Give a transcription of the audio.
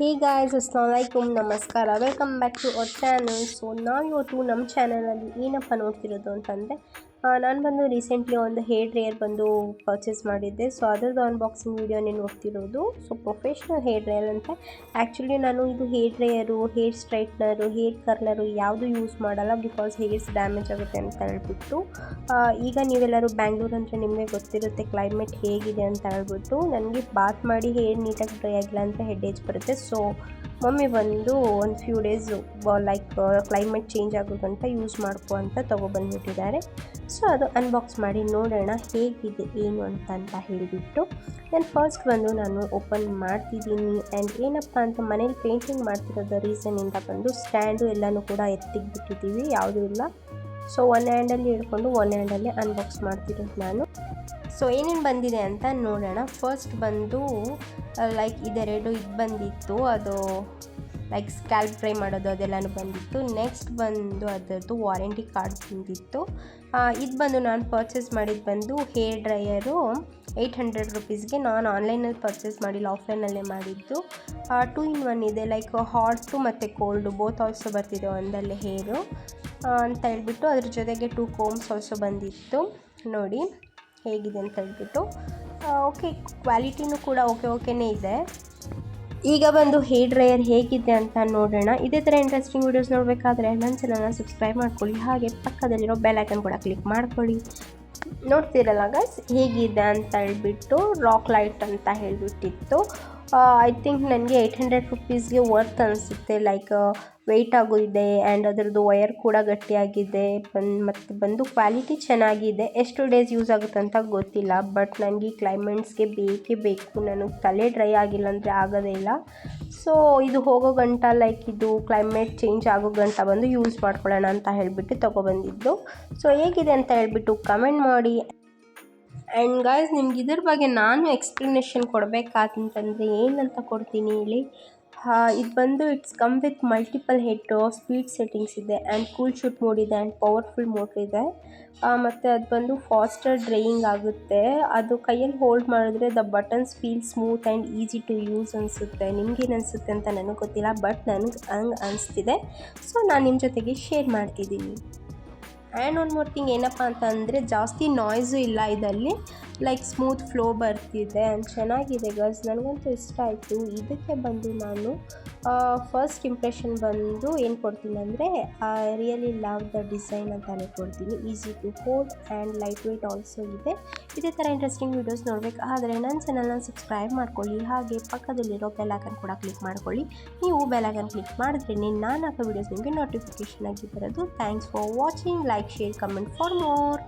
Hey guys, Assalamualaikum, ನಮಸ್ಕಾರ. Welcome back to our channel. So ನಾವು ಇವತ್ತು ನಮ್ಮ ಚಾನಲಲ್ಲಿ ಏನಪ್ಪ ನೋಡ್ತಿರೋದು ಅಂತಂದರೆ ನಾನು ಬಂದು ರೀಸೆಂಟ್ಲಿ ಒಂದು ಹೇರ್ ಡ್ರೈಯರ್ ಬಂದು ಪರ್ಚೇಸ್ ಮಾಡಿದ್ದೆ. ಸೊ ಅದರದ್ದು ಅನ್ಬಾಕ್ಸಿಂಗ್ ವೀಡಿಯೋನೇ ನೋಡ್ತಿರೋದು. ಸೊ ಪ್ರೊಫೆಷ್ನಲ್ ಹೇರ್ ಡ್ರೈಯರ್ ಅಂತ. ಆ್ಯಕ್ಚುಲಿ ನಾನು ಇದು hair dryer, hair straightener, hair curler ಯಾವುದು ಯೂಸ್ ಮಾಡಲ್ಲ, ಬಿಕಾಸ್ ಹೇರ್ಸ್ ಡ್ಯಾಮೇಜ್ ಆಗುತ್ತೆ ಅಂತ ಹೇಳ್ಬಿಟ್ಟು. ಈಗ ನೀವೆಲ್ಲರೂ ಬ್ಯಾಂಗ್ಳೂರು ಅಂದರೆ ನಿಮಗೆ ಗೊತ್ತಿರುತ್ತೆ ಕ್ಲೈಮೇಟ್ ಹೇಗಿದೆ ಅಂತ ಹೇಳ್ಬಿಟ್ಟು. ನನಗೆ ಬಾತ್ ಮಾಡಿ ಹೇರ್ ನೀಟಾಗಿ ಡ್ರೈ ಆಗಿಲ್ಲ ಅಂದರೆ ಹೆಡ್ಏಜ್ ಬರುತ್ತೆ. ಸೊ ಮಮ್ಮಿ ಬಂದು ಒಂದು few days like climate change ಆಗೋಕ್ಕಂತ ಯೂಸ್ ಮಾಡ್ಕೊ ಅಂತ ತೊಗೊಬಂದ್ಬಿಟ್ಟಿದ್ದಾರೆ. ಸೊ ಅದು ಅನ್ಬಾಕ್ಸ್ ಮಾಡಿ ನೋಡೋಣ ಹೇಗಿದೆ ಏನು ಅಂತ ಹೇಳಿಬಿಟ್ಟು. ನಾನು ಫಸ್ಟ್ ಬಂದು ನಾನು ಓಪನ್ ಮಾಡ್ತಿದ್ದೀನಿ. ಆ್ಯಂಡ್ ಏನಪ್ಪ ಅಂತ ಮನೇಲಿ ಪೇಂಟಿಂಗ್ ಮಾಡ್ತಿರೋದು ರೀಸನ್ನಿಂದ ಬಂದು ಸ್ಟ್ಯಾಂಡು ಎಲ್ಲನೂ ಕೂಡ ಎತ್ತಿಗಿಬಿಟ್ಟಿದ್ದೀವಿ, ಯಾವುದೂ ಇಲ್ಲ. ಸೊ ಒನ್ ಹ್ಯಾಂಡಲ್ಲಿ ಹಿಡ್ಕೊಂಡು ಒನ್ ಹ್ಯಾಂಡಲ್ಲಿ ಅನ್ಬಾಕ್ಸ್ ಮಾಡ್ತಿರೋದು ನಾನು. ಸೊ ಏನೇನು ಬಂದಿದೆ ಅಂತ ನೋಡೋಣ. ಫಸ್ಟ್ ಬಂದು ಲೈಕ್ ಇದೆರಡು ಇದು ಬಂದಿತ್ತು, ಅದು ಲೈಕ್ ಸ್ಕ್ಯಾಲ್ಪ್ ಡ್ರೈ ಮಾಡೋದು ಅದೆಲ್ಲನೂ ಬಂದಿತ್ತು. ನೆಕ್ಸ್ಟ್ ಬಂದು ಅದರದ್ದು ವಾರಂಟಿ ಕಾರ್ಡ್ ಬಂದಿತ್ತು. ಇದು ಬಂದು ನಾನು ಪರ್ಚೇಸ್ ಮಾಡಿದ್ದು ಬಂದು ಹೇರ್ ಡ್ರೈಯರು 800 ರುಪೀಸ್ಗೆ. ನಾನು ಆನ್ಲೈನಲ್ಲಿ ಪರ್ಚೇಸ್ ಮಾಡಿಲ್ಲ, ಆಫ್ಲೈನಲ್ಲೇ ಮಾಡಿದ್ದು. 2 in 1 ಇದೆ, ಲೈಕ್ ಹಾಟು ಮತ್ತು ಕೋಲ್ಡು ಬೋತ್ ಆಲ್ಸೋ ಬರ್ತಿದೆ ಒಂದಲ್ಲೇ ಹೇರು ಅಂತ ಹೇಳ್ಬಿಟ್ಟು. ಅದ್ರ ಜೊತೆಗೆ 2 ಕೋಮ್ಸ್ ಆಲ್ಸೋ ಬಂದಿತ್ತು. ನೋಡಿ ಹೇಗಿದೆ ಅಂತ ಹೇಳ್ಬಿಟ್ಟು. ಓಕೆ, ಕ್ವಾಲಿಟಿನೂ ಕೂಡ ಓಕೆನೇ ಇದೆ. ಈಗ ಬಂದು ಹೇರ್ ಡ್ರೈಯರ್ ಹೇಗಿದೆ ಅಂತ ನೋಡೋಣ. ಇದೇ ಥರ ಇಂಟ್ರೆಸ್ಟಿಂಗ್ ವೀಡಿಯೋಸ್ ನೋಡಬೇಕಾದ್ರೆ ನನ್ನ ಚಾನಲ್ನ ಸಬ್ಸ್ಕ್ರೈಬ್ ಮಾಡ್ಕೊಳ್ಳಿ, ಹಾಗೆ ಪಕ್ಕದಲ್ಲಿರೋ ಬೆಲ್ ಐಕನ್ ಕೂಡ ಕ್ಲಿಕ್ ಮಾಡ್ಕೊಳ್ಳಿ. ನೋಡ್ತಿರಲ್ಲ ಗೈಸ್ ಹೇಗಿದೆ ಅಂತ ಹೇಳ್ಬಿಟ್ಟು. ರಾಕ್ ಲೈಟ್ ಅಂತ ಹೇಳಿಬಿಟ್ಟಿತ್ತು. ಐ ಥಿಂಕ್ ನನಗೆ 800 ರುಪೀಸ್ಗೆ ವರ್ತ್ ಅನಿಸುತ್ತೆ. ಲೈಕ್ ವೆಯ್ಟ್ ಆಗೋ ಇದೆ ಆ್ಯಂಡ್ ಅದರದ್ದು ವಯರ್ ಕೂಡ ಗಟ್ಟಿಯಾಗಿದೆ. ಮತ್ತು ಬಂದು ಕ್ವಾಲಿಟಿ ಚೆನ್ನಾಗಿದೆ. ಎಷ್ಟು ಡೇಸ್ ಯೂಸ್ ಆಗುತ್ತೆ ಅಂತ ಗೊತ್ತಿಲ್ಲ, ಬಟ್ ನನಗೆ ಈ ಕ್ಲೈಮೇಟ್ಸ್ಗೆ ಬೇಕೇ ಬೇಕು. ನನಗೆ ತಲೆ ಡ್ರೈ ಆಗಿಲ್ಲ ಅಂದರೆ ಆಗೋದೇ ಇಲ್ಲ. ಸೊ ಇದು ಹೋಗೋ ಗಂಟ, ಲೈಕ್ ಇದು ಕ್ಲೈಮೇಟ್ ಚೇಂಜ್ ಆಗೋ ಗಂಟ ಬಂದು ಯೂಸ್ ಮಾಡ್ಕೊಳ್ಳೋಣ ಅಂತ ಹೇಳಿಬಿಟ್ಟು ತೊಗೊಬಂದಿದ್ದು. ಸೊ ಹೇಗಿದೆ ಅಂತ ಹೇಳ್ಬಿಟ್ಟು ಕಮೆಂಟ್ ಮಾಡಿ. ಆ್ಯಂಡ್ ಗಾಯ್ಸ್, ನಿಮ್ಗೆ ಇದ್ರ ಬಗ್ಗೆ ನಾನು ಎಕ್ಸ್ಪ್ಲನೇಷನ್ ಕೊಡಬೇಕಾತಂತಂದರೆ ಏನಂತ ಕೊಡ್ತೀನಿ ಹೇಳಿ. ಇದು ಬಂದು it's come with multiple head, speed settings ಇದೆ ಆ್ಯಂಡ್ ಕೂಲ್ ಶೂಟ್ ಮೋಡ್ ಇದೆ ಆ್ಯಂಡ್ ಪವರ್ಫುಲ್ ಮೋಟ್ರ್ ಇದೆ. ಮತ್ತು ಅದು ಬಂದು ಫಾಸ್ಟರ್ ಡ್ರೈಯಿಂಗ್ ಆಗುತ್ತೆ. ಅದು ಕೈಯಲ್ಲಿ ಹೋಲ್ಡ್ ಮಾಡಿದ್ರೆ the buttons feel smooth and easy to use ಅನಿಸುತ್ತೆ. ನಿಮ್ಗೇನು ಅನಿಸುತ್ತೆ ಅಂತ ನನಗೆ ಗೊತ್ತಿಲ್ಲ, ಬಟ್ ನನಗೆ ಹಂಗೆ ಅನಿಸ್ತಿದೆ. ಸೊ ನಾನು ನಿಮ್ಮ ಜೊತೆಗೆ ಶೇರ್ ಮಾಡ್ತಿದ್ದೀನಿ. ಆ್ಯಂಡ್ ಒನ್ ಮೋರ್ ಥಿಂಗ್ ಏನಪ್ಪ ಅಂತ ಅಂದರೆ ಜಾಸ್ತಿ ನಾಯ್ಸು ಇಲ್ಲ ಇದರಲ್ಲಿ, ಲೈಕ್ ಸ್ಮೂತ್ ಫ್ಲೋ ಬರ್ತಿದೆ ಆ್ಯಂಡ್ ಚೆನ್ನಾಗಿದೆ ಗರ್ಸ್. ನನಗಂತೂ ಇಷ್ಟ ಆಯಿತು. ಇದಕ್ಕೆ ಬಂದು ನಾನು ಫಸ್ಟ್ ಇಂಪ್ರೆಷನ್ ಬಂದು ಏನು ಕೊಡ್ತೀನಿ ಅಂದರೆ ರಿಯಲಿ ಲವ್ ದ ಡಿಸೈನ್ ಅಂತಲೇ ಕೊಡ್ತೀನಿ. Easy to hold and lightweight also ಇದೆ. ಇದೇ ಥರ ಇಂಟ್ರೆಸ್ಟಿಂಗ್ ವೀಡಿಯೋಸ್ ನೋಡಬೇಕಾದ್ರೆ ನನ್ನ ಚಾನಲ್ನ ಸಬ್ಸ್ಕ್ರೈಬ್ ಮಾಡ್ಕೊಳ್ಳಿ, ಹಾಗೆ ಪಕ್ಕದಲ್ಲಿರೋ ಬೆಲ್ ಐಕನ್ ಕೂಡ ಕ್ಲಿಕ್ ಮಾಡ್ಕೊಳ್ಳಿ. ನೀವು ಬೆಲ್ ಐಕನ್ ಕ್ಲಿಕ್ ಮಾಡಿದ್ರೆ ನಾನು ಹಾಕೋ ವೀಡಿಯೋಸ್ ನಿಮಗೆ ನೋಟಿಫಿಕೇಷನ್ ಆಗಿ ಬರೋದು. Thanks for watching. Like, share, comment for more.